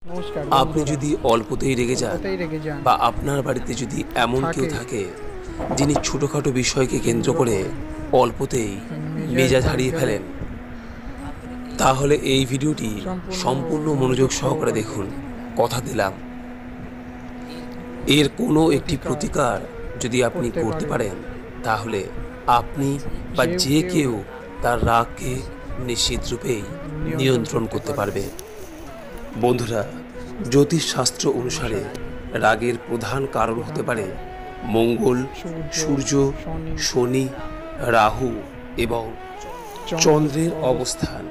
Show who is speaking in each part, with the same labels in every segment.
Speaker 1: নমস্কার
Speaker 2: আপনি
Speaker 1: বন্ধুরা।
Speaker 2: যদি অল্পতেই রেগে যান
Speaker 1: অল্পতেই রেগে যান
Speaker 2: বা আপনার বাড়িতে যদি এমন কেউ
Speaker 1: থাকে
Speaker 2: থাকে যিনি ছোটোখাটো বিষয়কে কেন্দ্র করে অল্পতেই মেজাজ হারিয়ে
Speaker 1: ফেলে
Speaker 2: ফেলেন, তাহলে এই ভিডিওটি
Speaker 1: সম্পূর্ণ
Speaker 2: সম্পূর্ণ
Speaker 1: মনোযোগ
Speaker 2: মনোযোগ সহকারে দেখুন। কথা দিলাম, এর কোনো একটি প্রতিকার যদি আপনি করতে পারেন, তাহলে আপনি বা যে কেউ তার রাগকে নিশ্চিত রূপেই নিয়ন্ত্রণ করতে পারবে। বন্ধুরা, জ্যোতিষশাস্ত্র অনুসারে রাগের প্রধান কারণ হতে পারে মঙ্গল, সূর্য, শনি, রাহু এবং চন্দ্রের অবস্থান।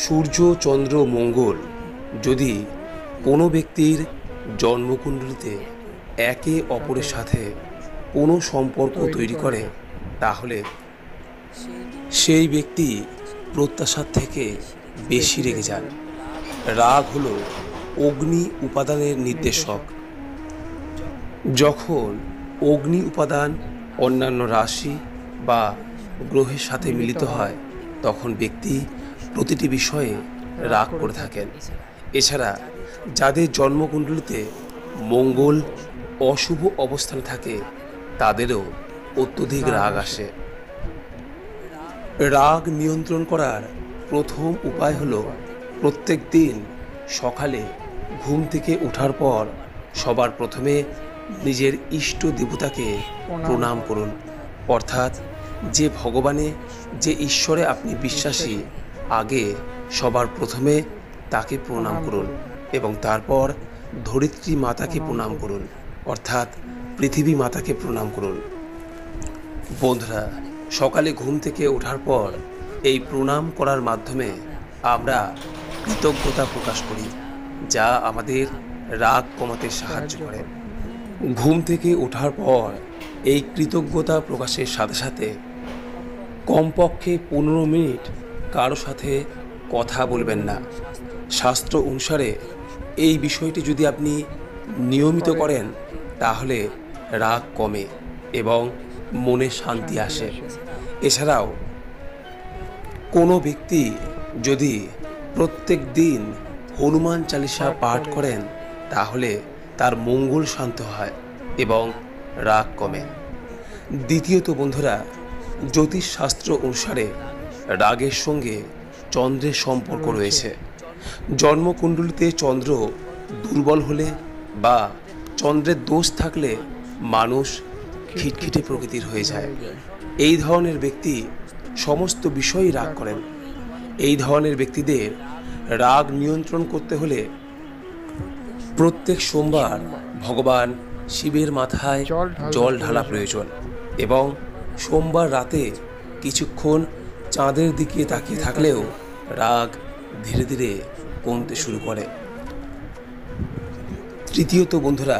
Speaker 2: সূর্য, চন্দ্র, মঙ্গল যদি কোনো ব্যক্তির জন্মকুণ্ডলিতে একে অপরের সাথে কোনো সম্পর্ক তৈরি করে, তাহলে সেই ব্যক্তি প্রত্যাশার থেকে বেশি রেগে যান। রাগ হলো অগ্নি উপাদানের নির্দেশক। যখন অগ্নি উপাদান অন্যান্য রাশি বা গ্রহের সাথে মিলিত হয়, তখন ব্যক্তি প্রতিটি বিষয়ে রাগ করে থাকেন। এছাড়া যাদের জন্মকুণ্ডলিতে মঙ্গল অশুভ অবস্থানে থাকে, তাদেরও অত্যধিক রাগ আসে। রাগ নিয়ন্ত্রণ করার প্রথম উপায় হলো প্রত্যেক দিন সকালে ঘুম থেকে ওঠার পর সবার প্রথমে নিজের ইষ্ট দেবতাকে প্রণাম করুন। অর্থাৎ যে ভগবানে, যে ঈশ্বরে আপনি বিশ্বাসী, আগে সবার প্রথমে তাকে প্রণাম করুন এবং তারপর ধরিত্রী মাতাকে প্রণাম করুন, অর্থাৎ পৃথিবী মাতাকে প্রণাম করুন। বন্ধুরা, সকালে ঘুম থেকে ওঠার পর এই প্রণাম করার মাধ্যমে আমরা কৃতজ্ঞতা প্রকাশ করি, যা আমাদের রাগ কমাতে সাহায্য করে। ঘুম থেকে ওঠার পর এই কৃতজ্ঞতা প্রকাশের সাথে সাথে কমপক্ষে 15 মিনিট কারো সাথে কথা বলবেন না। শাস্ত্র অনুসারে এই বিষয়টি যদি আপনি নিয়মিত করেন, তাহলে রাগ কমে এবং মনে শান্তি আসে। এছাড়াও কোনো ব্যক্তি যদি প্রত্যেক দিন হনুমান চালিসা পাঠ করেন, তাহলে তার মঙ্গল শান্ত হয় এবং রাগ কমে। দ্বিতীয়ত বন্ধুরা, জ্যোতিষশাস্ত্র অনুসারে রাগের সঙ্গে চন্দ্রের সম্পর্ক রয়েছে। জন্মকুণ্ডলিতে চন্দ্র দুর্বল হলে বা চন্দ্রের দোষ থাকলে মানুষ খিটখিটে প্রকৃতির হয়ে যায়। এই ধরনের ব্যক্তি সমস্ত বিষয়েই রাগ করেন। এই ধরনের ব্যক্তিদের রাগ নিয়ন্ত্রণ করতে হলে প্রত্যেক সোমবার ভগবান শিবের মাথায় জল ঢালা প্রয়োজন এবং সোমবার রাতে কিছুক্ষণ চাঁদের দিকে তাকিয়ে থাকলেও রাগ ধীরে ধীরে কমতে শুরু করে। তৃতীয়ত বন্ধুরা,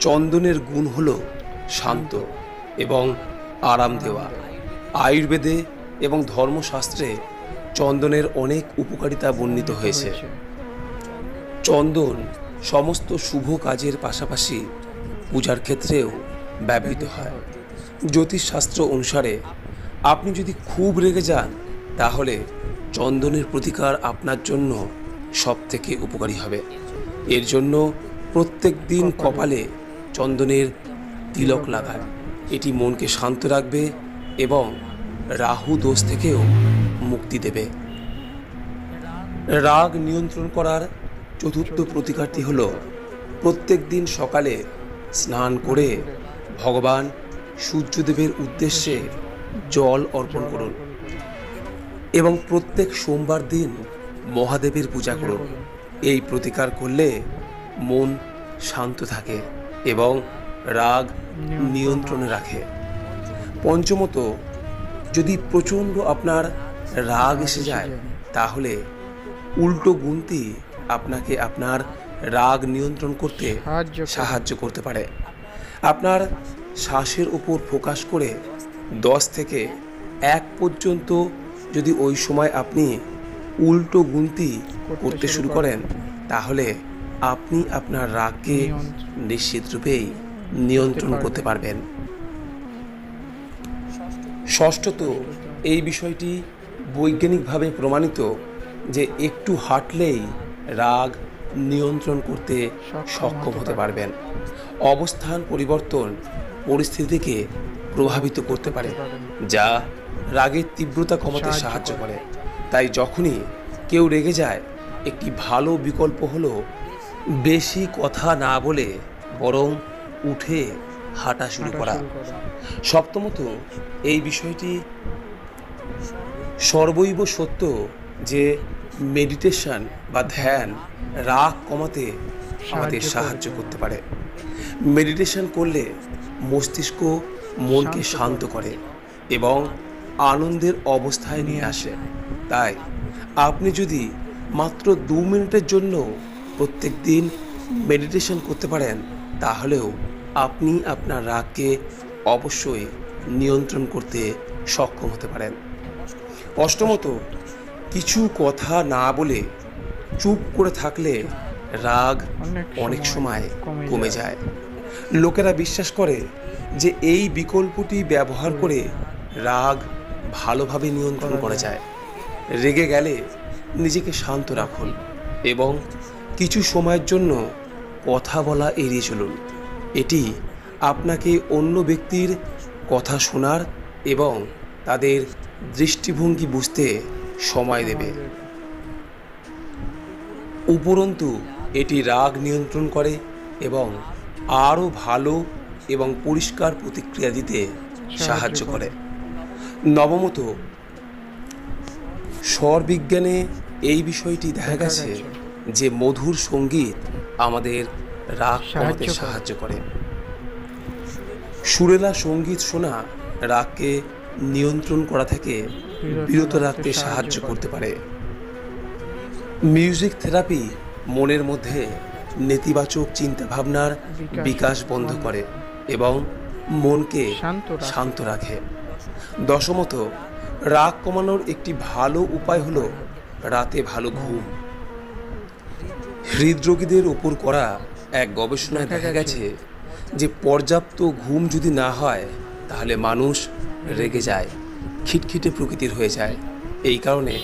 Speaker 2: চন্দনের গুণ হলো শান্ত এবং আরাম দেওয়া। আয়ুর্বেদে এবং ধর্মশাস্ত্রে চন্দনের অনেক উপকারিতা বর্ণিত হয়েছে। চন্দন সমস্ত শুভ কাজের পাশাপাশি পূজার ক্ষেত্রেও ব্যবহৃত হয়। জ্যোতিষশাস্ত্র অনুসারে আপনি যদি খুব রেগে যান, তাহলে চন্দনের প্রতিকার আপনার জন্য সব থেকে উপকারী হবে। এর জন্য প্রত্যেক দিন কপালে চন্দনের তিলক লাগান। এটি মনকে শান্ত রাখবে এবং রাহু দোষ থেকেও মুক্তি দেবে। রাগ নিয়ন্ত্রণ করার চতুর্থ প্রতিকারটি হল প্রত্যেক দিন সকালে স্নান করে ভগবান সূর্যদেবের উদ্দেশ্যে জল অর্পণ করুন এবং প্রত্যেক সোমবার দিন মহাদেবের পূজা করুন। এই প্রতিকার করলে মন শান্ত থাকে এবং রাগ নিয়ন্ত্রণে রাখে। পঞ্চমত, যদি প্রচণ্ড আপনার রাগ এসে যায়, তাহলে উল্টো গুনতি আপনাকে আপনার রাগ নিয়ন্ত্রণ করতে সাহায্য করতে পারে। আপনার শ্বাসের উপর ফোকাস করে 10 থেকে 1 পর্যন্ত যদি ওই সময় আপনি উল্টো গুনতি করতে শুরু করেন, তাহলে আপনি আপনার রাগকে নিশ্চিত রূপেই নিয়ন্ত্রণ করতে পারবেন। ষষ্ঠত, এই বিষয়টি বৈজ্ঞানিকভাবে প্রমাণিত যে একটু হাঁটলেই রাগ নিয়ন্ত্রণ করতে সক্ষম হতে পারবেন। অবস্থান পরিবর্তন পরিস্থিতিকে প্রভাবিত করতে পারে, যা রাগের তীব্রতা কমাতে সাহায্য করে। তাই যখনই কেউ রেগে যায়, একটি ভালো বিকল্প হলো বেশি কথা না বলে বরং উঠে হাঁটা শুরু করা। সপ্তমত, এই বিষয়টি সর্বৈব সত্য যে মেডিটেশন বা ধ্যান রাগ কমাতে আমাদের সাহায্য করতে পারে। মেডিটেশন করলে মস্তিষ্ক মনকে শান্ত করে এবং আনন্দের অবস্থায় নিয়ে আসে। তাই আপনি যদি মাত্র 2 মিনিটের জন্য প্রত্যেক দিন মেডিটেশন করতে পারেন, তাহলেও আপনি আপনার রাগকে অবশ্যই নিয়ন্ত্রণ করতে সক্ষম হতে পারেন। অষ্টমত, কিছু কথা না বলে চুপ করে থাকলে রাগ অনেক সময় কমে যায়। লোকেরা বিশ্বাস করে যে এই বিকল্পটি ব্যবহার করে রাগ ভালোভাবে নিয়ন্ত্রণ করা যায়। রেগে গেলে নিজেকে শান্ত রাখুন এবং কিছু সময়ের জন্য কথা বলা এড়িয়ে চলুন। এটি আপনাকে অন্য ব্যক্তির কথা শোনার এবং তাদের দৃষ্টিভঙ্গি বুঝতে সময় দেবে। উপরন্তু এটি রাগ নিয়ন্ত্রণ করে এবং আরও ভালো এবং পরিষ্কার প্রতিক্রিয়া দিতে সাহায্য করে। নবমত, স্বরবিজ্ঞানে এই বিষয়টি দেখা গেছে যে মধুর সঙ্গীত আমাদের রাগ কমাতে সাহায্য করে। সুরেলা সঙ্গীত শোনা রাগকে নিয়ন্ত্রণ করা থেকে বিরত রাখতে সাহায্য করতে পারে। মিউজিক থেরাপি মনের মধ্যে নেতিবাচক চিন্তাভাবনার বিকাশ বন্ধ করে এবং মনকে শান্ত রাখে। দশমত, রাগ কমানোর একটি ভালো উপায় হলো রাতে ভালো ঘুম। হৃদরোগীদের উপর করা এক গবেষণায় দেখা গেছে যে পর্যাপ্ত ঘুম যদি না হয়, তাহলে মানুষ রেগে যায়, খিটখিটে প্রকৃতির হয়ে যায়। এই কারণে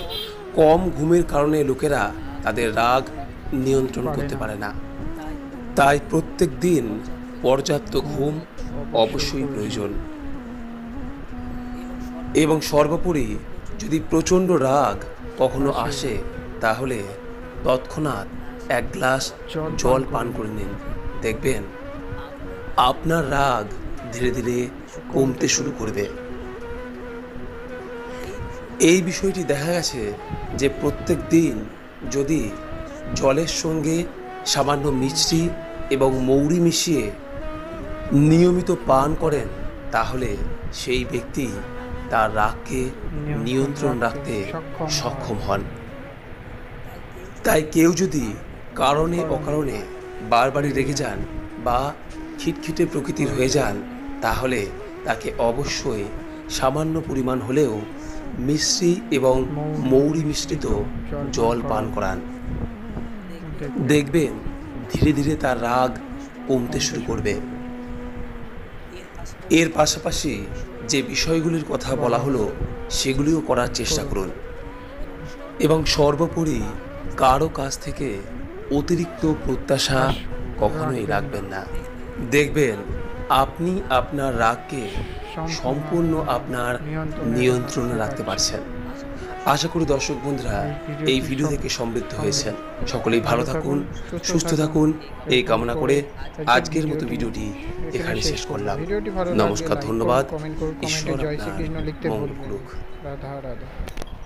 Speaker 2: কম ঘুমের কারণে লোকেরা তাদের রাগ নিয়ন্ত্রণ করতে পারে না। তাই প্রত্যেক দিন পর্যাপ্ত ঘুম অবশ্যই প্রয়োজন। এবং সর্বোপরি যদি প্রচণ্ড রাগ কখনো আসে, তাহলে তৎক্ষণাৎ 1 গ্লাস জল পান করে নিন। দেখবেন আপনার রাগ ধীরে ধীরে কমতে শুরু করবে। এই বিষয়টি দেখা গেছে যে প্রত্যেক দিন যদি জলের সঙ্গে সামান্য মিষ্টি এবং মৌরি মিশিয়ে নিয়মিত পান করেন, তাহলে সেই ব্যক্তি তার রাগকে নিয়ন্ত্রণ রাখতে সক্ষম হন। তাই কেউ যদি কারণে অকারণে বারবারই রেগে যান বা খিটখিটে প্রকৃতির হয়ে যান, তাহলে তাকে অবশ্যই সামান্য পরিমাণ হলেও মিশ্রি এবং মৌরি মিশ্রিত জল পান করান। দেখবেন ধীরে ধীরে তার রাগ কমতে শুরু করবে। এর পাশাপাশি যে বিষয়গুলির কথা বলা হলো সেগুলিও করার চেষ্টা করুন এবং সর্বোপরি কারো কাছ থেকে অতিরিক্ত প্রত্যাশা কখনোই রাখবেন না। দেখবেন আপনি আপনার রাগকে সম্পূর্ণ আপনার নিয়ন্ত্রণে রাখতে পারছেন। আশা করি দর্শক বন্ধুরা এই ভিডিও থেকে সমৃদ্ধ হয়েছেন। সকলেই ভালো থাকুন, সুস্থ থাকুন এই কামনা করে আজকের মতো ভিডিওটি এখানে শেষ করলাম। নমস্কার, ধন্যবাদ। ঈশ্বর আপনার মঙ্গল করুক।